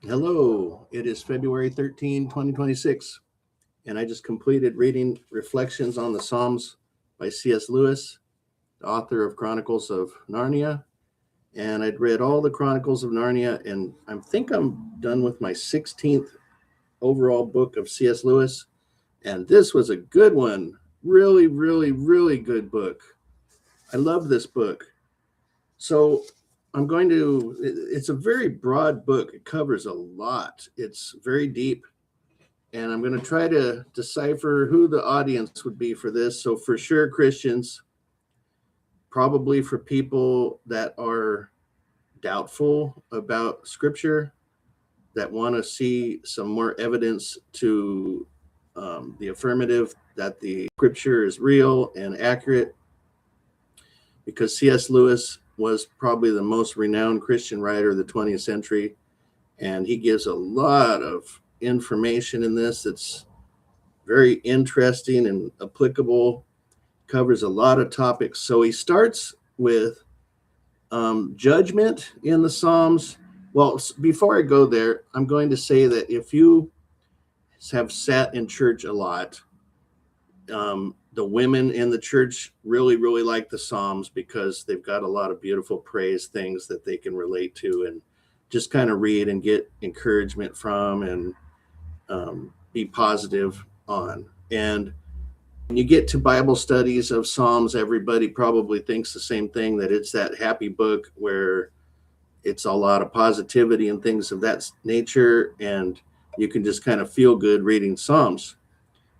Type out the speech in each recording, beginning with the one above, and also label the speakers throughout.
Speaker 1: Hello, it is February 13, 2026, and I just completed reading Reflections on the Psalms by C.S. Lewis, the author of Chronicles of Narnia. And I'd read all the Chronicles of Narnia, and I think I'm done with my 16th overall book of C.S. Lewis. And this was a good one. Really, really, really good book. I love this book. So it's a very broad book. It covers a lot. It's very deep, and I'm going to try to decipher who the audience would be for this. So, for sure, Christians, probably for people that are doubtful about Scripture, that want to see some more evidence to the affirmative that the Scripture is real and accurate, because C.S. Lewis was probably the most renowned Christian writer of the 20th century, and he gives a lot of information in this that's very interesting and applicable, covers a lot of topics. So he starts with judgment in the Psalms. Well, before I go there, I'm going to say that if you have sat in church a lot, the women in the church really, really like the Psalms because they've got a lot of beautiful praise things that they can relate to and just kind of read and get encouragement from and be positive on. And when you get to Bible studies of Psalms, everybody probably thinks the same thing, that it's that happy book where it's a lot of positivity and things of that nature, and you can just kind of feel good reading Psalms.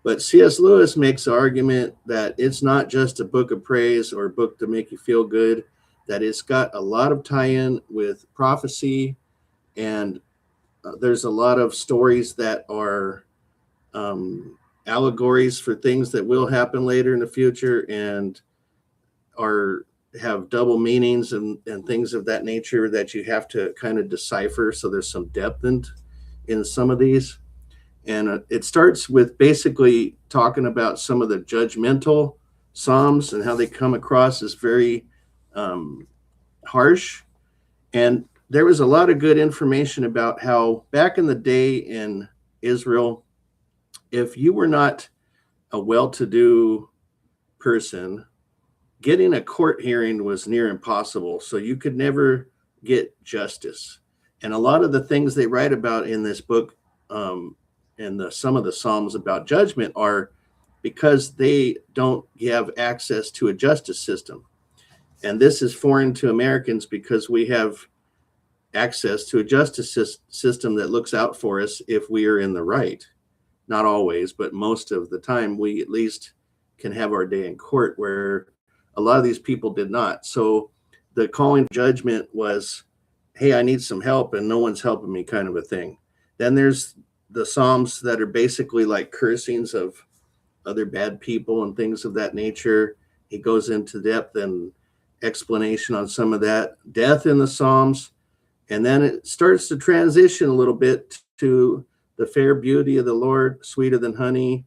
Speaker 1: But C.S. Lewis makes the argument that it's not just a book of praise or a book to make you feel good, that it's got a lot of tie-in with prophecy, and there's a lot of stories that are allegories for things that will happen later in the future and have double meanings and things of that nature that you have to kind of decipher. So there's some depth in some of these. And it starts with basically talking about some of the judgmental Psalms and how they come across as very harsh. And there was a lot of good information about how back in the day in Israel, if you were not a well-to-do person, getting a court hearing was near impossible. So you could never get justice. And a lot of the things they write about in this book, and some of the Psalms about judgment, are because they don't have access to a justice system. And this is foreign to Americans because we have access to a justice system that looks out for us if we are in the right. Not always, but most of the time, we at least can have our day in court, where a lot of these people did not. So the calling judgment was, hey, I need some help and no one's helping me, kind of a thing. Then there's the Psalms that are basically like cursings of other bad people and things of that nature. He goes into depth and explanation on some of that. Death in the Psalms. And then it starts to transition a little bit to the fair beauty of the Lord, sweeter than honey.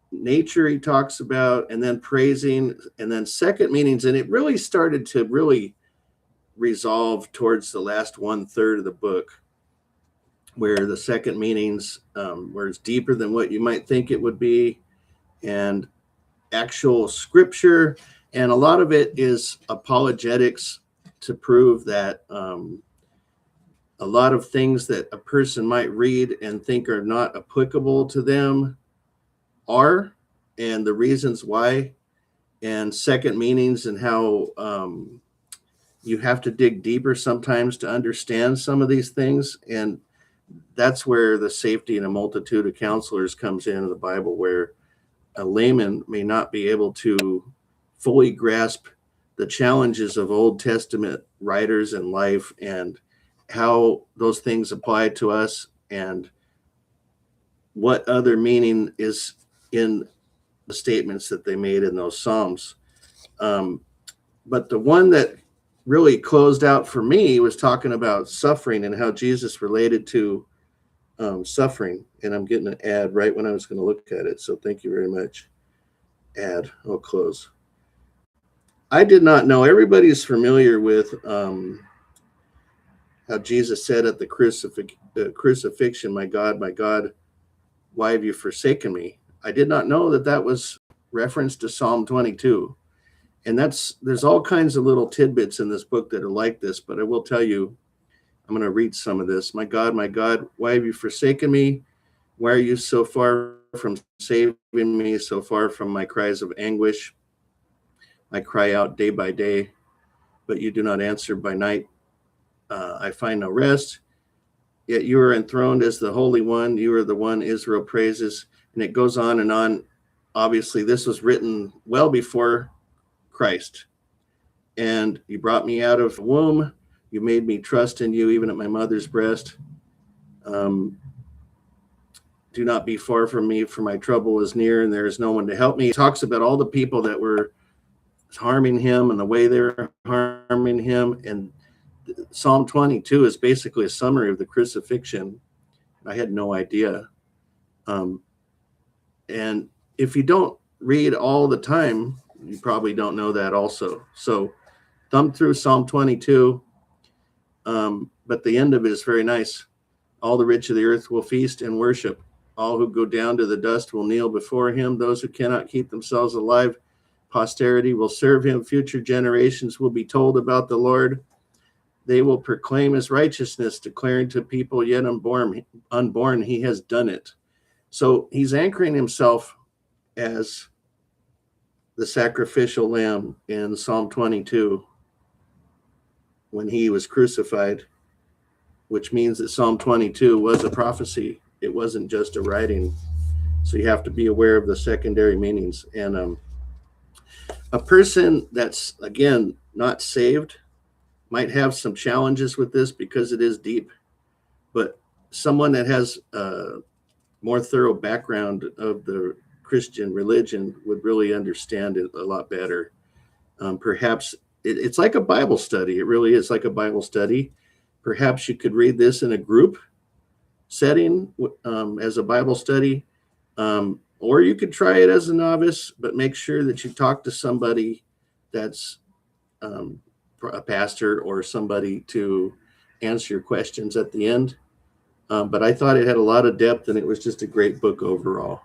Speaker 1: Nature he talks about, and then praising, and then second meanings. And it really started to really resolve towards the last 1/3 of the book, where the second meanings, where it's deeper than what you might think it would be, and actual scripture. And a lot of it is apologetics to prove that a lot of things that a person might read and think are not applicable to them are, and the reasons why, and second meanings, and how you have to dig deeper sometimes to understand some of these things. And that's where the safety in a multitude of counselors comes in the Bible, where a layman may not be able to fully grasp the challenges of Old Testament writers and life, and how those things apply to us, and what other meaning is in the statements that they made in those Psalms. But the one that really closed out for me was talking about suffering and how Jesus related to suffering. And I'm getting an ad right when I was going to look at it. So thank you very much. Ad, I'll close. I did not know. Everybody's familiar with how Jesus said at the crucifixion, my God, why have you forsaken me? I did not know that that was reference to Psalm 22. And there's all kinds of little tidbits in this book that are like this, but I will tell you, I'm going to read some of this. My God, why have you forsaken me? Why are you so far from saving me, so far from my cries of anguish? I cry out day by day, but you do not answer by night. I find no rest. Yet you are enthroned as the Holy One. You are the one Israel praises. And it goes on and on. Obviously, this was written well before Christ. And you brought me out of the womb. You made me trust in you, even at my mother's breast. Do not be far from me, for my trouble is near, and there is no one to help me. He talks about all the people that were harming him and the way they're harming him. And Psalm 22 is basically a summary of the crucifixion. I had no idea. And if you don't read all the time, you probably don't know that also. So thumb through Psalm 22, but the end of it is very nice. All the rich of the earth will feast and worship. All who go down to the dust will kneel before him. Those who cannot keep themselves alive, posterity will serve him. Future generations will be told about the Lord. They will proclaim his righteousness, declaring to people yet unborn, he has done it. So he's anchoring himself as the sacrificial lamb in Psalm 22 when he was crucified, which means that Psalm 22 was a prophecy. It wasn't just a writing. So you have to be aware of the secondary meanings. And a person that's, again, not saved might have some challenges with this because it is deep. But someone that has a more thorough background of the Christian religion would really understand it a lot better. Perhaps it's like a Bible study. It really is like a Bible study. Perhaps you could read this in a group setting as a Bible study, or you could try it as a novice, but make sure that you talk to somebody that's a pastor or somebody to answer your questions at the end. But I thought it had a lot of depth, and it was just a great book overall.